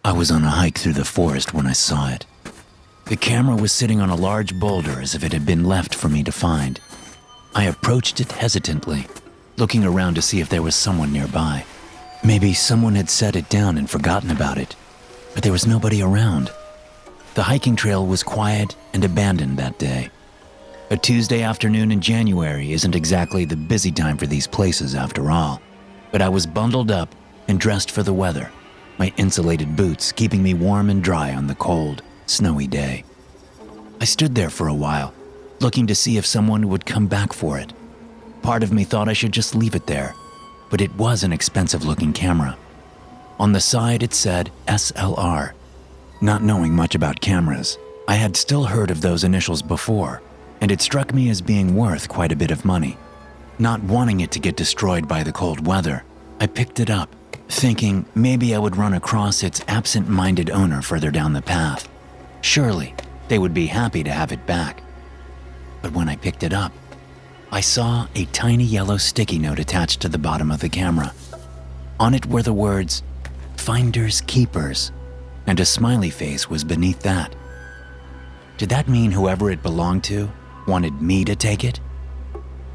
I was on a hike through the forest when I saw it. The camera was sitting on a large boulder as if it had been left for me to find. I approached it hesitantly, looking around to see if there was someone nearby. Maybe someone had set it down and forgotten about it, but there was nobody around. The hiking trail was quiet and abandoned that day. A Tuesday afternoon in January isn't exactly the busy time for these places after all, but I was bundled up and dressed for the weather, my insulated boots keeping me warm and dry on the cold, snowy day. I stood there for a while, looking to see if someone would come back for it. Part of me thought I should just leave it there, but it was an expensive-looking camera. On the side it said SLR. Not knowing much about cameras, I had still heard of those initials before, and it struck me as being worth quite a bit of money. Not wanting it to get destroyed by the cold weather, I picked it up, thinking maybe I would run across its absent-minded owner further down the path. Surely, they would be happy to have it back. But when I picked it up, I saw a tiny yellow sticky note attached to the bottom of the camera. On it were the words, "Finders Keepers," and a smiley face was beneath that. Did that mean whoever it belonged to wanted me to take it?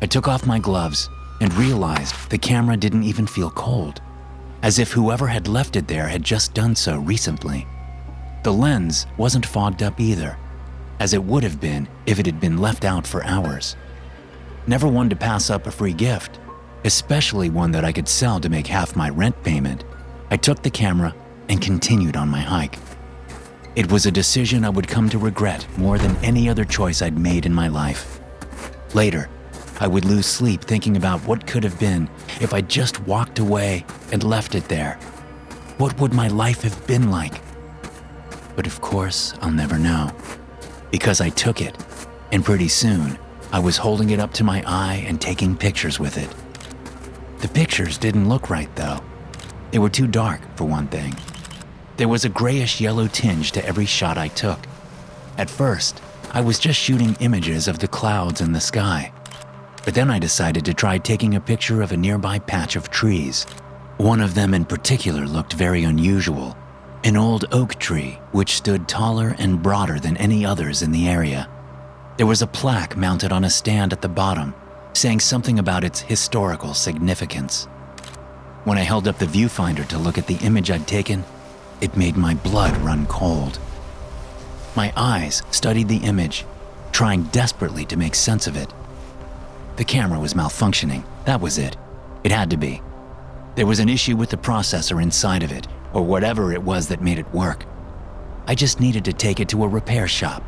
I took off my gloves and realized the camera didn't even feel cold, as if whoever had left it there had just done so recently. The lens wasn't fogged up either, as it would have been if it had been left out for hours. Never one to pass up a free gift, especially one that I could sell to make half my rent payment, I took the camera and continued on my hike. It was a decision I would come to regret more than any other choice I'd made in my life. Later, I would lose sleep thinking about what could have been if I just walked away and left it there. What would my life have been like? But of course, I'll never know, because I took it, and pretty soon, I was holding it up to my eye and taking pictures with it. The pictures didn't look right, though. They were too dark, for one thing. There was a grayish-yellow tinge to every shot I took. At first, I was just shooting images of the clouds and the sky. But then I decided to try taking a picture of a nearby patch of trees. One of them in particular looked very unusual. An old oak tree, which stood taller and broader than any others in the area. There was a plaque mounted on a stand at the bottom, saying something about its historical significance. When I held up the viewfinder to look at the image I'd taken, it made my blood run cold. My eyes studied the image, trying desperately to make sense of it. The camera was malfunctioning, that was it. It had to be. There was an issue with the processor inside of it, or whatever it was that made it work. I just needed to take it to a repair shop.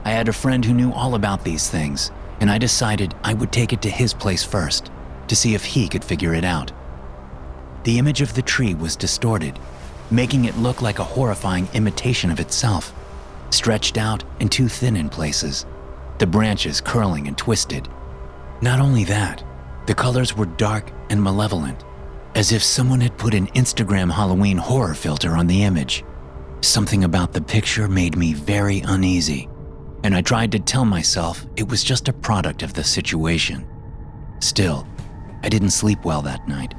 I had a friend who knew all about these things, and I decided I would take it to his place first, to see if he could figure it out. The image of the tree was distorted, making it look like a horrifying imitation of itself, stretched out and too thin in places, the branches curling and twisted. Not only that, the colors were dark and malevolent, as if someone had put an Instagram Halloween horror filter on the image. Something about the picture made me very uneasy, and I tried to tell myself it was just a product of the situation. Still, I didn't sleep well that night.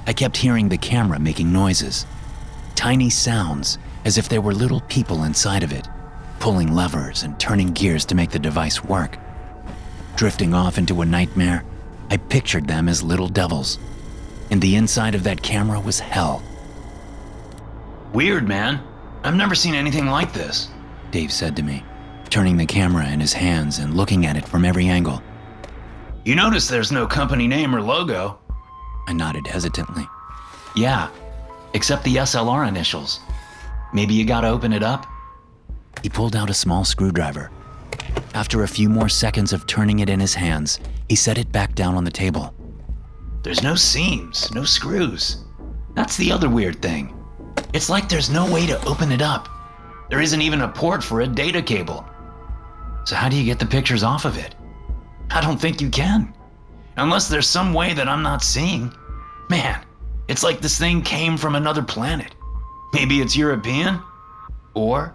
I kept hearing the camera making noises, tiny sounds as if there were little people inside of it, pulling levers and turning gears to make the device work. Drifting off into a nightmare, I pictured them as little devils, and the inside of that camera was hell. Weird, man. I've never seen anything like this, Dave said to me, turning the camera in his hands and looking at it from every angle. You notice there's no company name or logo? I nodded hesitantly. Yeah, except the SLR initials. Maybe you gotta open it up? He pulled out a small screwdriver. After a few more seconds of turning it in his hands, he set it back down on the table. There's no seams, no screws. That's the other weird thing. It's like there's no way to open it up. There isn't even a port for a data cable. So how do you get the pictures off of it? I don't think you can. Unless there's some way that I'm not seeing. Man, it's like this thing came from another planet. Maybe it's European? Or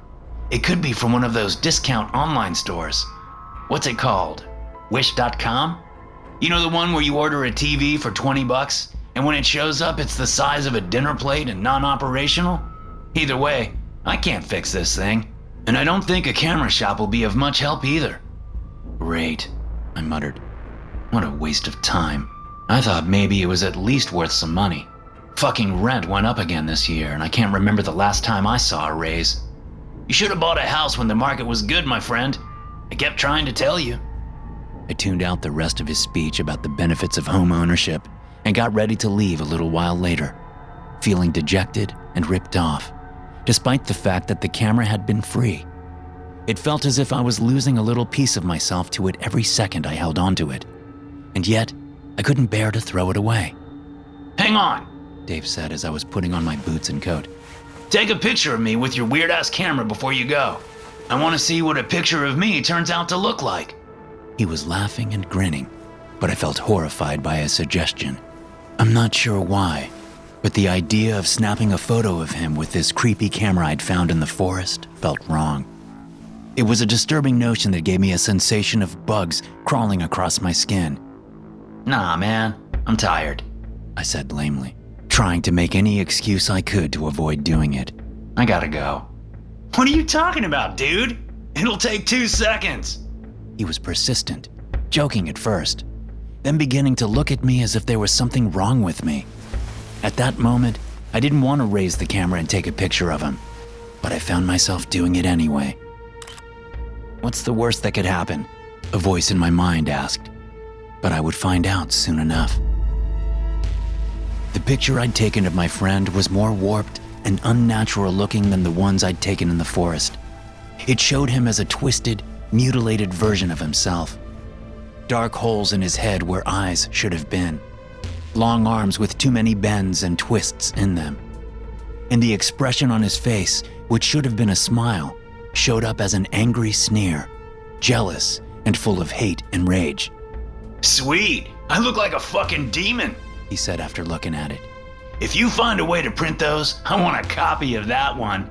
it could be from one of those discount online stores. What's it called? Wish.com? You know, the one where you order a TV for $20 and when it shows up it's the size of a dinner plate and non-operational? Either way, I can't fix this thing. And I don't think a camera shop will be of much help either. Great, I muttered. What a waste of time. I thought maybe it was at least worth some money. Fucking rent went up again this year, and I can't remember the last time I saw a raise. You should have bought a house when the market was good, my friend. I kept trying to tell you. I tuned out the rest of his speech about the benefits of home ownership and got ready to leave a little while later, feeling dejected and ripped off, despite the fact that the camera had been free. It felt as if I was losing a little piece of myself to it every second I held onto it, and yet I couldn't bear to throw it away. Hang on, Dave said as I was putting on my boots and coat. Take a picture of me with your weird-ass camera before you go. I want to see what a picture of me turns out to look like. He was laughing and grinning, but I felt horrified by his suggestion. I'm not sure why, but the idea of snapping a photo of him with this creepy camera I'd found in the forest felt wrong. It was a disturbing notion that gave me a sensation of bugs crawling across my skin. Nah, man, I'm tired, I said lamely, trying to make any excuse I could to avoid doing it. I gotta go. What are you talking about, dude? It'll take 2 seconds. He was persistent, joking at first, then beginning to look at me as if there was something wrong with me. At that moment, I didn't want to raise the camera and take a picture of him, but I found myself doing it anyway. What's the worst that could happen? A voice in my mind asked, but I would find out soon enough. The picture I'd taken of my friend was more warped and unnatural looking than the ones I'd taken in the forest. It showed him as a twisted, mutilated version of himself. Dark holes in his head where eyes should have been. Long arms with too many bends and twists in them. And the expression on his face, which should have been a smile, showed up as an angry sneer, jealous and full of hate and rage. Sweet, I look like a fucking demon, he said after looking at it. If you find a way to print those, I want a copy of that one.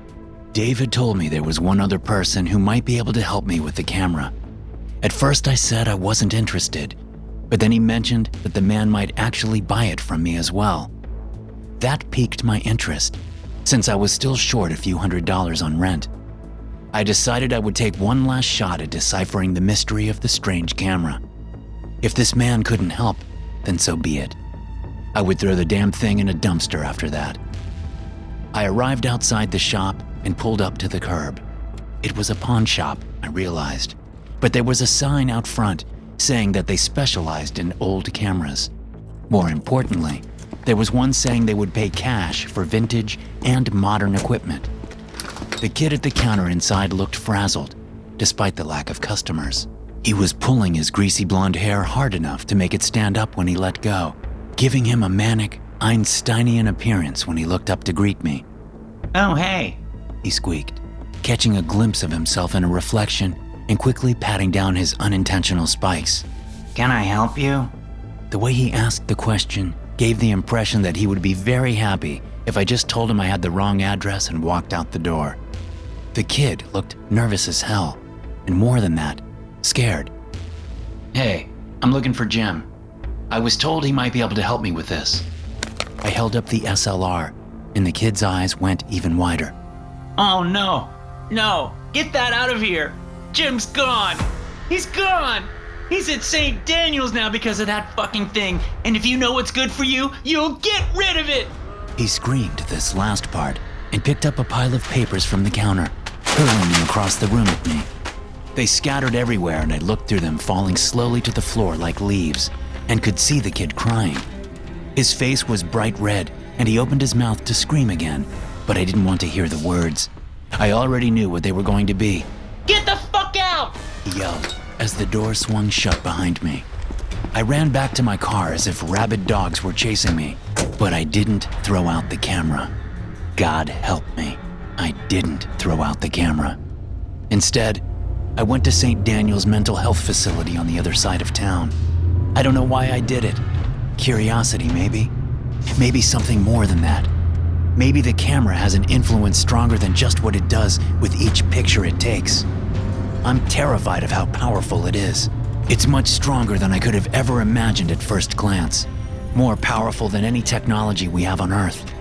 Dave had told me there was one other person who might be able to help me with the camera. At first I said I wasn't interested, but then he mentioned that the man might actually buy it from me as well. That piqued my interest, since I was still short a few $100s on rent. I decided I would take one last shot at deciphering the mystery of the strange camera. If this man couldn't help, then so be it. I would throw the damn thing in a dumpster after that. I arrived outside the shop and pulled up to the curb. It was a pawn shop, I realized, but there was a sign out front saying that they specialized in old cameras. More importantly, there was one saying they would pay cash for vintage and modern equipment. The kid at the counter inside looked frazzled, despite the lack of customers. He was pulling his greasy blonde hair hard enough to make it stand up when he let go, giving him a manic, Einsteinian appearance when he looked up to greet me. Oh, hey, he squeaked, catching a glimpse of himself in a reflection and quickly patting down his unintentional spikes. Can I help you? The way he asked the question gave the impression that he would be very happy if I just told him I had the wrong address and walked out the door. The kid looked nervous as hell, and more than that, scared. Hey, I'm looking for Jim. I was told he might be able to help me with this. I held up the SLR, and the kid's eyes went even wider. Oh no, get that out of here. Jim's gone. He's gone. He's at St. Daniel's now because of that fucking thing. And if you know what's good for you, you'll get rid of it. He screamed this last part and picked up a pile of papers from the counter, hurling them across the room at me. They scattered everywhere and I looked through them, falling slowly to the floor like leaves, and could see the kid crying. His face was bright red and he opened his mouth to scream again, but I didn't want to hear the words. I already knew what they were going to be. Get the fuck out! He yelled as the door swung shut behind me. I ran back to my car as if rabid dogs were chasing me, but I didn't throw out the camera. God help me, I didn't throw out the camera. Instead, I went to St. Daniel's mental health facility on the other side of town. I don't know why I did it. Curiosity, maybe? Maybe something more than that. Maybe the camera has an influence stronger than just what it does with each picture it takes. I'm terrified of how powerful it is. It's much stronger than I could have ever imagined at first glance. More powerful than any technology we have on Earth.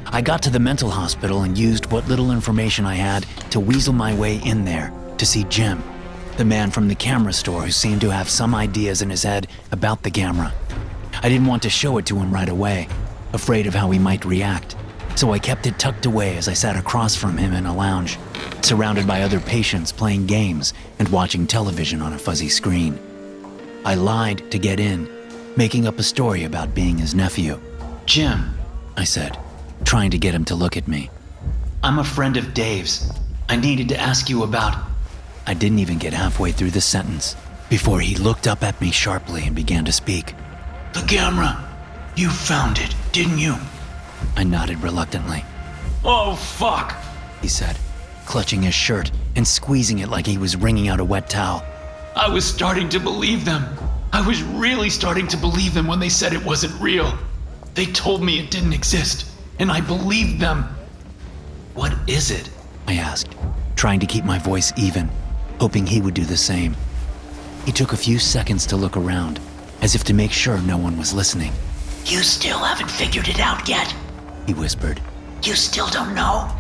I got to the mental hospital and used what little information I had to weasel my way in there to see Jim, the man from the camera store who seemed to have some ideas in his head about the camera. I didn't want to show it to him right away, afraid of how he might react, so I kept it tucked away as I sat across from him in a lounge, surrounded by other patients playing games and watching television on a fuzzy screen. I lied to get in, making up a story about being his nephew. Jim, I said, trying to get him to look at me. I'm a friend of Dave's. I needed to ask you about... I didn't even get halfway through the sentence before he looked up at me sharply and began to speak. The camera. You found it, didn't you? I nodded reluctantly. Oh, fuck, he said, clutching his shirt and squeezing it like he was wringing out a wet towel. I was starting to believe them. I was really starting to believe them when they said it wasn't real. They told me it didn't exist, and I believed them. What is it? I asked, trying to keep my voice even, hoping he would do the same. He took a few seconds to look around, as if to make sure no one was listening. You still haven't figured it out yet? He whispered. You still don't know?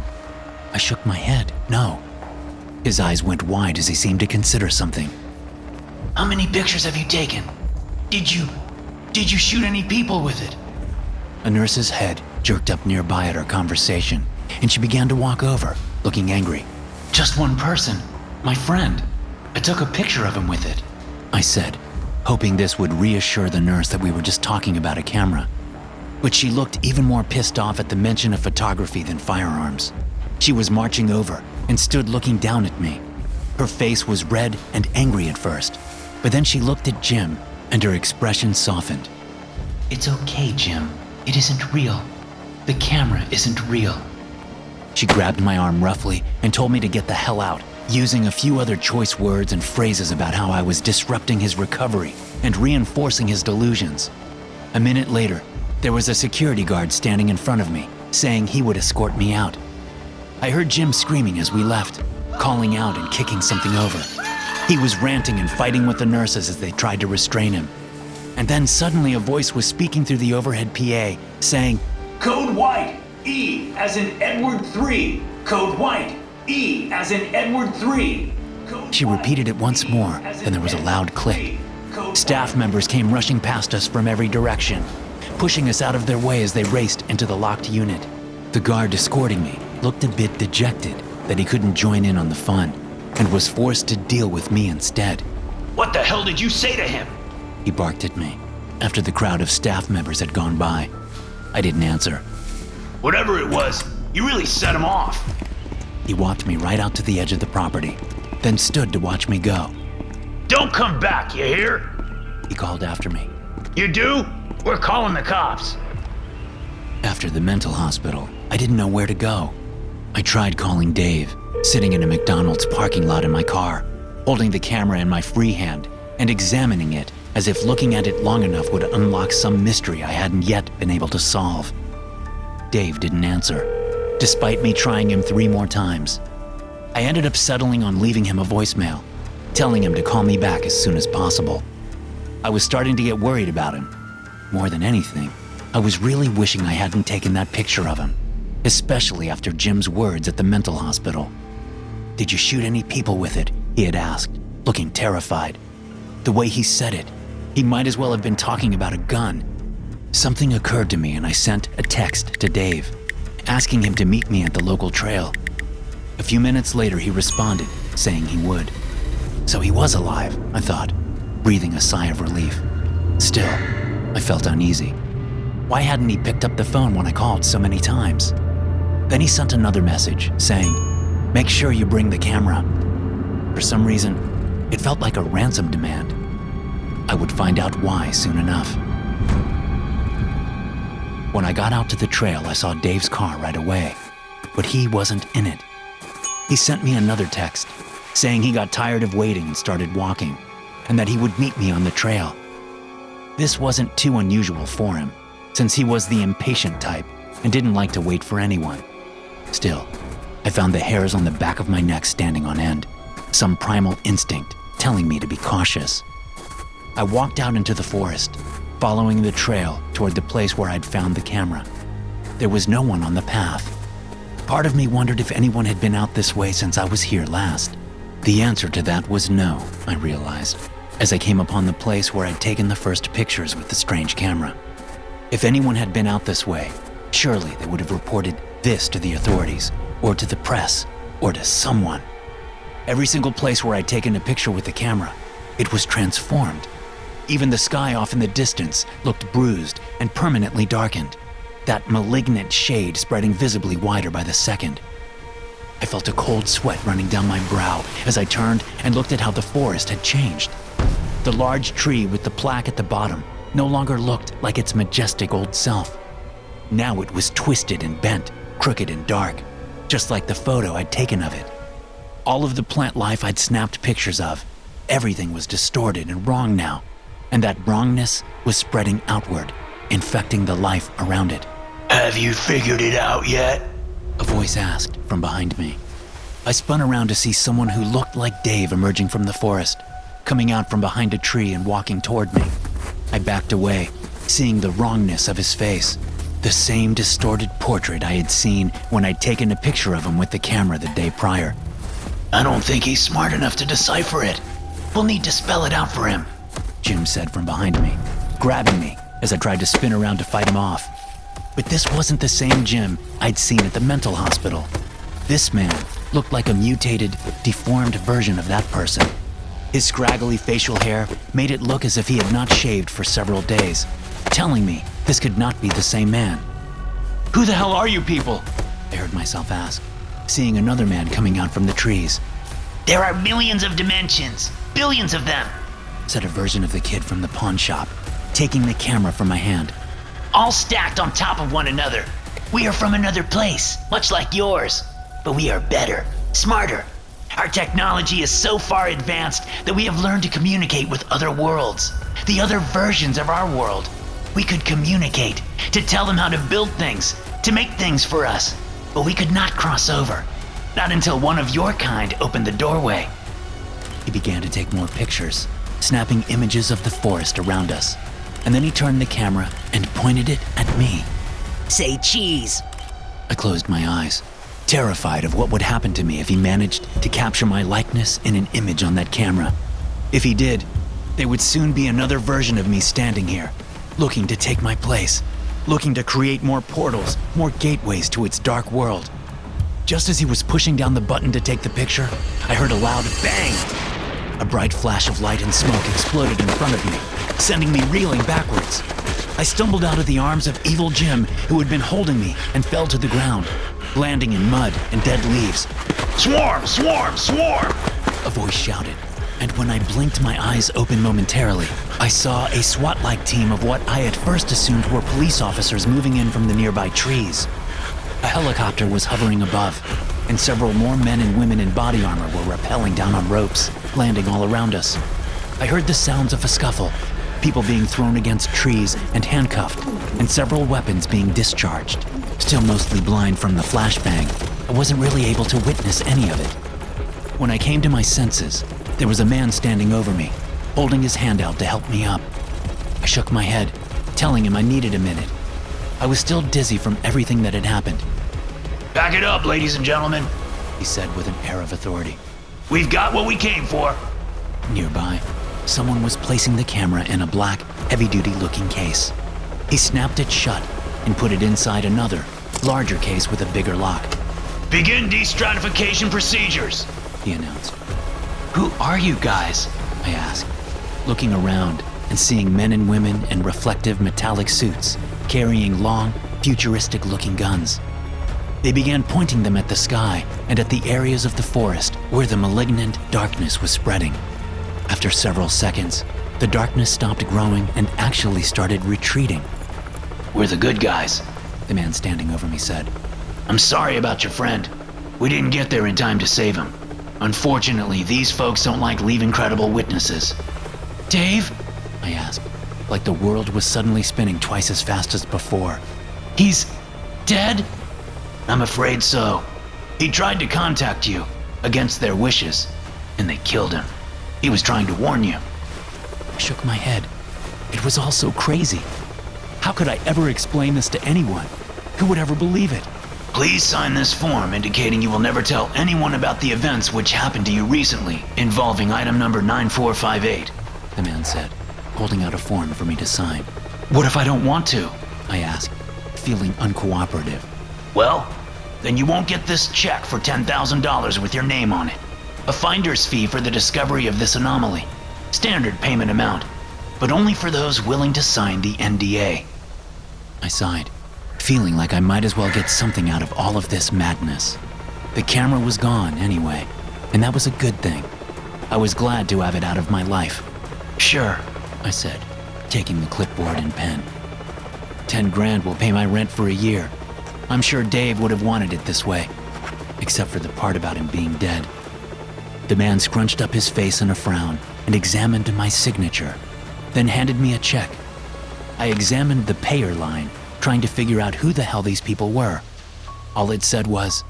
I shook my head, no. His eyes went wide as he seemed to consider something. How many pictures have you taken? Did you shoot any people with it? A nurse's head jerked up nearby at our conversation, and she began to walk over, looking angry. Just one person, my friend. I took a picture of him with it, I said, hoping this would reassure the nurse that we were just talking about a camera. But she looked even more pissed off at the mention of photography than firearms. She was marching over and stood looking down at me. Her face was red and angry at first, but then she looked at Jim and her expression softened. It's okay, Jim. It isn't real. The camera isn't real. She grabbed my arm roughly and told me to get the hell out, using a few other choice words and phrases about how I was disrupting his recovery and reinforcing his delusions. A minute later, there was a security guard standing in front of me, saying he would escort me out. I heard Jim screaming as we left, calling out and kicking something over. He was ranting and fighting with the nurses as they tried to restrain him. And then suddenly a voice was speaking through the overhead PA, saying, Code White, E as in Edward 3. Code White, E as in Edward 3. She repeated it once more, then there was a loud click. Staff members came rushing past us from every direction, pushing us out of their way as they raced into the locked unit. The guard escorting me looked a bit dejected that he couldn't join in on the fun and was forced to deal with me instead. What the hell did you say to him? He barked at me after the crowd of staff members had gone by. I didn't answer. Whatever it was, you really set him off. He walked me right out to the edge of the property, then stood to watch me go. Don't come back, you hear? He called after me. You do? We're calling the cops. After the mental hospital, I didn't know where to go. I tried calling Dave, sitting in a McDonald's parking lot in my car, holding the camera in my free hand and examining it as if looking at it long enough would unlock some mystery I hadn't yet been able to solve. Dave didn't answer, despite me trying him 3 more times. I ended up settling on leaving him a voicemail, telling him to call me back as soon as possible. I was starting to get worried about him. More than anything, I was really wishing I hadn't taken that picture of him, especially after Jim's words at the mental hospital. Did you shoot any people with it? He had asked, looking terrified. The way he said it, he might as well have been talking about a gun. Something occurred to me and I sent a text to Dave, asking him to meet me at the local trail. A few minutes later, he responded, saying he would. So he was alive, I thought, breathing a sigh of relief. Still, I felt uneasy. Why hadn't he picked up the phone when I called so many times? Then he sent another message saying, "Make sure you bring the camera." For some reason, it felt like a ransom demand. I would find out why soon enough. When I got out to the trail, I saw Dave's car right away, but he wasn't in it. He sent me another text, saying he got tired of waiting and started walking, and that he would meet me on the trail. This wasn't too unusual for him, since he was the impatient type and didn't like to wait for anyone. Still, I found the hairs on the back of my neck standing on end, some primal instinct telling me to be cautious. I walked out into the forest, following the trail toward the place where I'd found the camera. there was no one on the path. Part of me wondered if anyone had been out this way since I was here last. The answer to that was no, I realized, as I came upon the place where I'd taken the first pictures with the strange camera. If anyone had been out this way, surely they would have reported this to the authorities, or to the press, or to someone. Every single place where I'd taken a picture with the camera, it was transformed. Even the sky off in the distance looked bruised and permanently darkened, that malignant shade spreading visibly wider by the second. I felt a cold sweat running down my brow as I turned and looked at how the forest had changed. The large tree with the plaque at the bottom no longer looked like its majestic old self. Now it was twisted and bent, crooked and dark, just like the photo I'd taken of it. All of the plant life I'd snapped pictures of, everything was distorted and wrong now, and that wrongness was spreading outward, infecting the life around it. Have you figured it out yet? A voice asked from behind me. I spun around to see someone who looked like Dave emerging from the forest, coming out from behind a tree and walking toward me. I backed away, seeing the wrongness of his face, the same distorted portrait I had seen when I'd taken a picture of him with the camera the day prior. I don't think he's smart enough to decipher it. We'll need to spell it out for him, Jim said from behind me, grabbing me as I tried to spin around to fight him off. But this wasn't the same Jim I'd seen at the mental hospital. This man looked like a mutated, deformed version of that person. His scraggly facial hair made it look as if he had not shaved for several days, telling me this could not be the same man. Who the hell are you people? I heard myself ask, seeing another man coming out from the trees. There are millions of dimensions, billions of them, said a version of the kid from the pawn shop, taking the camera from my hand. all stacked on top of one another. We are from another place, much like yours, but we are better, smarter. Our technology is so far advanced that we have learned to communicate with other worlds, the other versions of our world. We could communicate, to tell them how to build things, to make things for us, but we could not cross over. Not until one of your kind opened the doorway. He began to take more pictures, snapping images of the forest around us. And then he turned the camera and pointed it at me. Say cheese. I closed my eyes, terrified of what would happen to me if he managed to capture my likeness in an image on that camera. If he did, there would soon be another version of me standing here, looking to take my place, looking to create more portals, more gateways to its dark world. Just as he was pushing down the button to take the picture, I heard a loud bang. A bright flash of light and smoke exploded in front of me, sending me reeling backwards. I stumbled out of the arms of Evil Jim, who had been holding me, and fell to the ground, landing in mud and dead leaves. Swarm! Swarm! Swarm! A voice shouted, and when I blinked my eyes open momentarily, I saw a SWAT-like team of what I at first assumed were police officers moving in from the nearby trees. A helicopter was hovering above, and several more men and women in body armor were rappelling down on ropes, landing all around us. I heard the sounds of a scuffle, people being thrown against trees and handcuffed, and several weapons being discharged. Still mostly blind from the flashbang, I wasn't really able to witness any of it. When I came to my senses, there was a man standing over me, holding his hand out to help me up. I shook my head, telling him I needed a minute. I was still dizzy from everything that had happened. Back it up, ladies and gentlemen. He said with an air of authority. We've got what we came for. Nearby, someone was placing the camera in a black, heavy-duty looking case. He snapped it shut and put it inside another, larger case with a bigger lock. Begin destratification procedures, he announced. Who are you guys? I asked, looking around and seeing men and women in reflective metallic suits, carrying long, futuristic-looking guns. They began pointing them at the sky and at the areas of the forest where the malignant darkness was spreading. After several seconds, the darkness stopped growing and actually started retreating. We're the good guys, the man standing over me said. I'm sorry about your friend. We didn't get there in time to save him. Unfortunately, these folks don't like leaving credible witnesses. Dave? I asked, like the world was suddenly spinning twice as fast as before. He's dead? I'm afraid so. He tried to contact you, against their wishes, and they killed him. He was trying to warn you. I shook my head. It was all so crazy. How could I ever explain this to anyone? Who would ever believe it? Please sign this form indicating you will never tell anyone about the events which happened to you recently involving item number 9458. The man said, holding out a form for me to sign. What if I don't want to? I asked, feeling uncooperative. Well, then you won't get this check for $10,000 with your name on it. A finder's fee for the discovery of this anomaly. Standard payment amount, but only for those willing to sign the NDA. I sighed, feeling like I might as well get something out of all of this madness. The camera was gone anyway, and that was a good thing. I was glad to have it out of my life. Sure, I said, taking the clipboard and pen. 10 grand will pay my rent for a year. I'm sure Dave would have wanted it this way, except for the part about him being dead. The man scrunched up his face in a frown and examined my signature, then handed me a check. I examined the payer line, trying to figure out who the hell these people were. All it said was,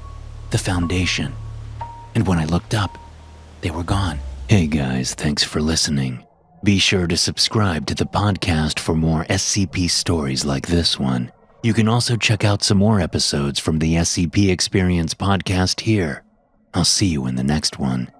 the Foundation. And when I looked up, they were gone. Hey guys, thanks for listening. Be sure to subscribe to the podcast for more SCP stories like this one. You can also check out some more episodes from the SCP Experience podcast here. I'll see you in the next one.